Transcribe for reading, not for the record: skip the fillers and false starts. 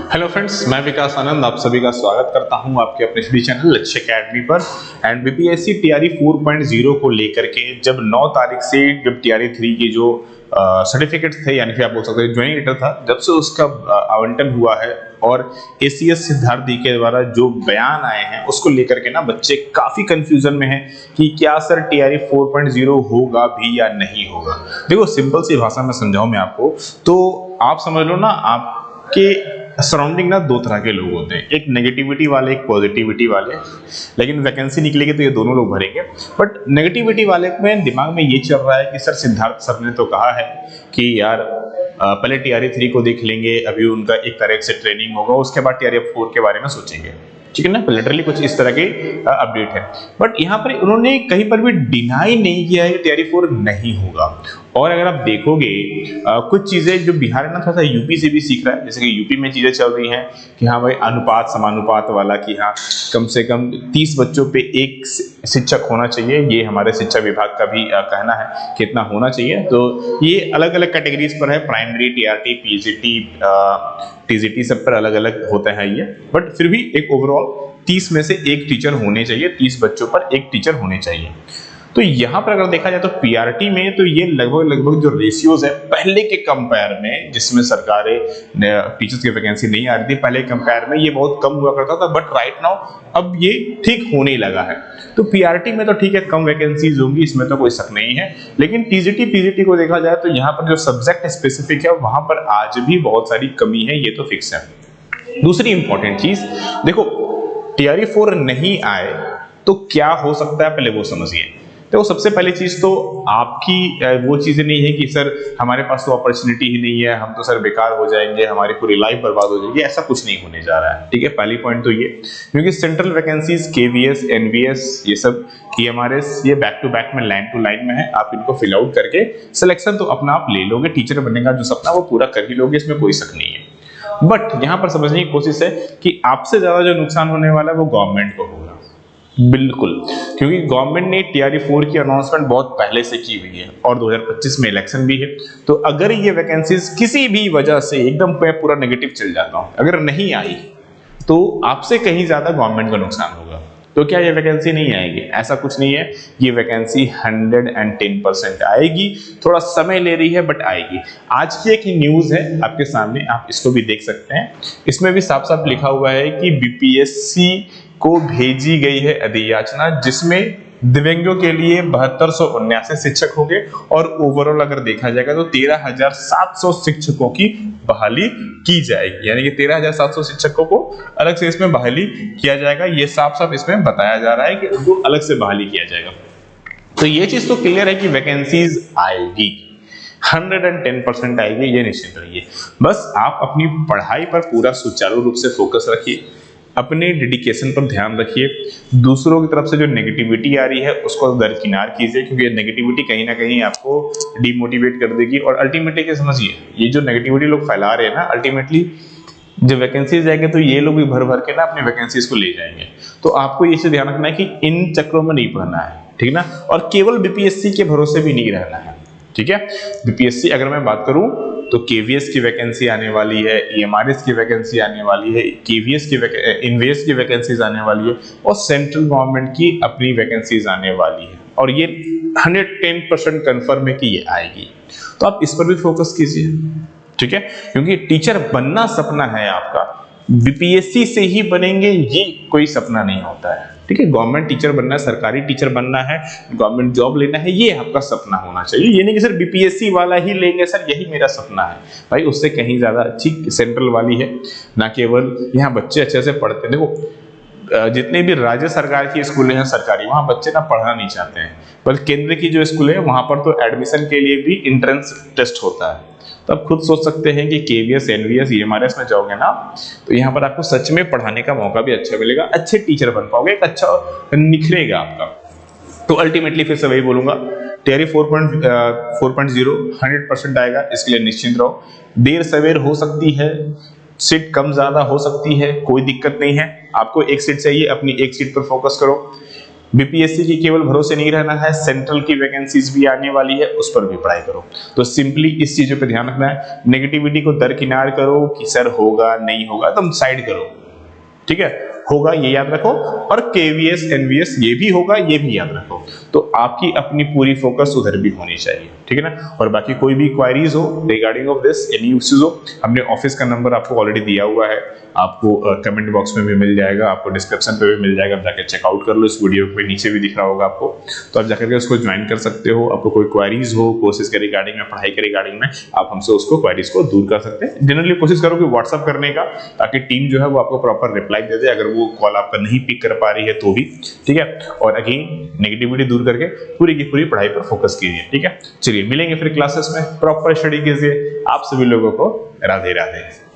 Hello friends, मैं विकास आनंद आप सभी का स्वागत करता हूं आपके अपने स्टडी चैनल लक्ष्य एकेडमी पर। एंड बीपीएससी टीआरई 4.0 को लेकर के जब 9 तारीख से जब टीआरई 3 के जो सर्टिफिकेट थे यानी कि आप बोल सकते हैं ज्वाइनिंग लेटर था, जब से उसका आवंटन हुआ है और एसीएस सिद्धार्थ दी के द्वारा जो बयान आए हैं उसको लेकर के ना बच्चे काफी कंफ्यूजन में हैं कि क्या सर टीआरई 4.0 होगा भी या नहीं होगा। देखो, सिंपल सी भाषा में समझाऊं मैं आपको तो आप समझ लो ना, आपके सराउंडिंग ना दो तरह के लोग होते हैं, एक नेगेटिविटी वाले, एक पॉजिटिविटी वाले। लेकिन वैकेंसी निकलेगी तो ये दोनों लोग भरेंगे। बट नेगेटिविटी वाले में दिमाग में ये चल रहा है कि सर सिद्धार्थ सर ने तो कहा है कि यार पहले टीआरई 3 को देख लेंगे, अभी उनका एक तरह से ट्रेनिंग होगा, उसके बाद टीआरई 4 के बारे में सोचेंगे। ठीक है ना, लिटरली कुछ इस तरह के अपडेट है। बट यहाँ पर उन्होंने कहीं पर भी डिनाई नहीं किया है कि टीआरई 4 नहीं होगा। और अगर आप देखोगे कुछ चीजें जो बिहार है ना थोड़ा सा यूपी से भी सीख रहा है, जैसे कि यूपी में चीजें चल रही हैं कि हाँ भाई अनुपात समानुपात वाला, कि हाँ कम से कम 30 बच्चों पे एक शिक्षक होना चाहिए। ये हमारे शिक्षा विभाग का भी कहना है कितना होना चाहिए। तो ये अलग अलग कैटेगरीज पर है, प्राइमरी, टीआरटी, पीजीटी, टीजीटी सब पर अलग अलग होता है ये। बट फिर भी एक ओवरऑल 30 में से एक टीचर होने चाहिए, 30 बच्चों पर एक टीचर होने चाहिए। तो यहां पर अगर देखा जाए तो पीआरटी में तो ये लगभग जो रेशियोज है पहले के कंपेयर में, जिसमें सरकारें टीचर्स की वैकेंसी नहीं आ रही थी, पहले कंपेयर में ये बहुत कम हुआ करता था। बट राइट नाउ अब ये ठीक होने लगा है। तो पीआरटी में तो ठीक है, कम वैकेंसीज होंगी, इसमें तो कोई शक नहीं है। लेकिन टीजीटी पीजीटी को देखा जाए तो यहाँ पर जो सब्जेक्ट स्पेसिफिक है वहां पर आज भी बहुत सारी कमी है, ये तो फिक्स है। दूसरी इंपॉर्टेंट चीज देखो, टीआरई 4 नहीं आए तो क्या हो सकता है, पहले वो समझिए। तो सबसे पहली चीज तो आपकी वो चीजें नहीं है कि सर हमारे पास तो अपॉर्चुनिटी ही नहीं है, हम तो सर बेकार हो जाएंगे, हमारी पूरी लाइफ बर्बाद हो जाएगी, ऐसा कुछ नहीं होने जा रहा है। ठीक है, पहली पॉइंट तो ये, क्योंकि सेंट्रल वैकेंसीज केवीएस, एनवीएस, ये सब ईएमआरएस ये बैक टू बैक में, लाइन टू लाइन में है। आप इनको फिल आउट करके सिलेक्शन तो अपना आप ले लोगे, टीचर बनने का जो सपना वो पूरा कर ही लोगे, इसमें कोई शक नहीं है। बट यहां पर समझने की कोशिश है कि आपसे ज्यादा जो नुकसान होने वाला है वो गवर्नमेंट को होगा, बिल्कुल। क्योंकि गवर्नमेंट ने टीआरई 4 की अनाउंसमेंट बहुत पहले से की हुई है और 2025 में इलेक्शन भी है। तो अगर ये वैकेंसीज किसी भी वजह से एकदम मैं पूरा नेगेटिव चल जाता हूं, अगर नहीं आई तो आपसे कहीं ज्यादा गवर्नमेंट का नुकसान होगा। तो क्या ये वैकेंसी नहीं आएगी? ऐसा कुछ नहीं है, ये वैकेंसी 110% आएगी। थोड़ा समय ले रही है बट आएगी। आज की एक न्यूज है आपके सामने, आप इसको भी देख सकते हैं। इसमें भी साफ साफ लिखा हुआ है कि बीपीएससी को भेजी गई है अधियाचना, जिसमें दिव्यांगों के लिए 7279 शिक्षक होंगे और ओवरऑल अगर देखा जाएगा तो 13,700 शिक्षकों की बहाली की जाएगी। यानी कि 13,700 शिक्षकों को अलग से इसमें बहाली किया जाएगा। ये साफ साफ इसमें बताया जा रहा है कि उनको अलग से बहाली किया जाएगा। तो ये चीज तो क्लियर है कि वैकेंसीज आएगी, 110% आएगी, ये निश्चित रहिए। बस आप अपनी पढ़ाई पर पूरा सुचारू रूप से फोकस रखिए, अपने डेडिकेशन पर ध्यान रखिए। दूसरों की तरफ से जो नेगेटिविटी आ रही है उसको दरकिनार कीजिए, क्योंकि नेगेटिविटी कहीं ना कहीं आपको डिमोटिवेट कर देगी। और अल्टीमेटली क्या समझिए, ये जो नेगेटिविटी लोग फैला रहे हैं ना, अल्टीमेटली जब वैकेंसीज जाएंगे तो ये लोग भी भर भर के ना अपनी वैकेंसीज को ले जाएंगे। तो आपको ये चीज ध्यान रखना है कि इन चक्रों में नहीं पड़ना है, ठीक ना। और केवल बीपीएससी के भरोसे भी नहीं रहना है, ठीक है। बीपीएससी अगर मैं बात करूं तो केवीएस की वैकेंसी आने वाली है, ईएमआरएस की वैकेंसी आने वाली है, केवीएस की इनवीएस की वैकेंसीज आने वाली है और सेंट्रल गवर्नमेंट की अपनी वैकेंसीज आने वाली है। और ये 110% कंफर्म है कि ये आएगी। तो आप इस पर भी फोकस कीजिए, ठीक है, क्योंकि टीचर बनना सपना है आपका। बीपीएससी से ही बनेंगे ये कोई सपना नहीं होता है, ठीक है। गवर्नमेंट टीचर बनना है, सरकारी टीचर बनना है, गवर्नमेंट जॉब लेना है, ये आपका सपना होना चाहिए। ये नहीं कि सर बीपीएससी वाला ही लेंगे, सर यही मेरा सपना है। भाई उससे कहीं ज्यादा अच्छी सेंट्रल वाली है ना। केवल यहाँ बच्चे अच्छे से पढ़ते हैं। देखो, जितने भी राज्य सरकार की स्कूलें हैं सरकारी, वहाँ बच्चे ना पढ़ना नहीं चाहते हैं, बल्कि केंद्र की जो स्कूल है वहां पर तो एडमिशन के लिए भी एंट्रेंस टेस्ट होता है। तो आप खुद सोच सकते हैं कि केवीएस, एनवीएस, ईएमआरएस में जाओगे ना तो यहाँ पर आपको सच में पढ़ाने का मौका भी अच्छा मिलेगा, अच्छे टीचर बन पाओगे, एक अच्छा निखरेगा आपका। तो अल्टीमेटली फिर से वही बोलूंगा, टीआरई 4.0 100% आएगा, इसके लिए निश्चिंत रहो। देर सवेर हो सकती है, सीट कम ज्यादा हो सकती है, कोई दिक्कत नहीं है। आपको एक सीट चाहिए, अपनी एक सीट पर फोकस करो। बीपीएससी की केवल भरोसे नहीं रहना है, सेंट्रल की वैकेंसीज भी आने वाली है, उस पर भी पढ़ाई करो। तो सिंपली इस चीजों पे ध्यान रखना है, नेगेटिविटी को दरकिनार करो कि सर होगा नहीं होगा, तुम साइड करो, ठीक है, होगा ये याद रखो, और केवीएस एनवीएस ये भी होगा, ये भी याद रखो। तो आपकी अपनी पूरी फोकस उधर भी होनी चाहिए, ठीक है ना। और बाकी कोई भी क्वारीज हो regarding of this, any issues हो, हमने ऑफिस का नंबर आपको ऑलरेडी दिया हुआ है, आपको कमेंट बॉक्स में भी मिल जाएगा, आपको डिस्क्रिप्शन पे भी मिल जाएगा, आप जाकर चेकआउट कर लो, इस वीडियो पे नीचे भी दिख रहा होगा आपको, तो आप जाकर के उसको ज्वाइन कर सकते हो। आपको कोई क्वारीज हो कोर्सेज के रिगार्डिंग में, पढ़ाई के रिगार्डिंग में, आप हमसे उसको क्वारीज को दूर कर सकते हैं। जनरली कोशिश करो कि व्हाट्सअप करने का, ताकि टीम जो है वो आपको प्रॉपर रिप्लाई दे दे, अगर वो कॉल आपका नहीं पिक कर पा रही है तो भी, ठीक है। और अगेन नेगेटिविटी दूर करके पूरी की पूरी पढ़ाई पर फोकस कीजिए, ठीक है। चलिए मिलेंगे फिर क्लासेस में, प्रॉपर स्टडी कीजिए। आप सभी लोगों को राधे राधे।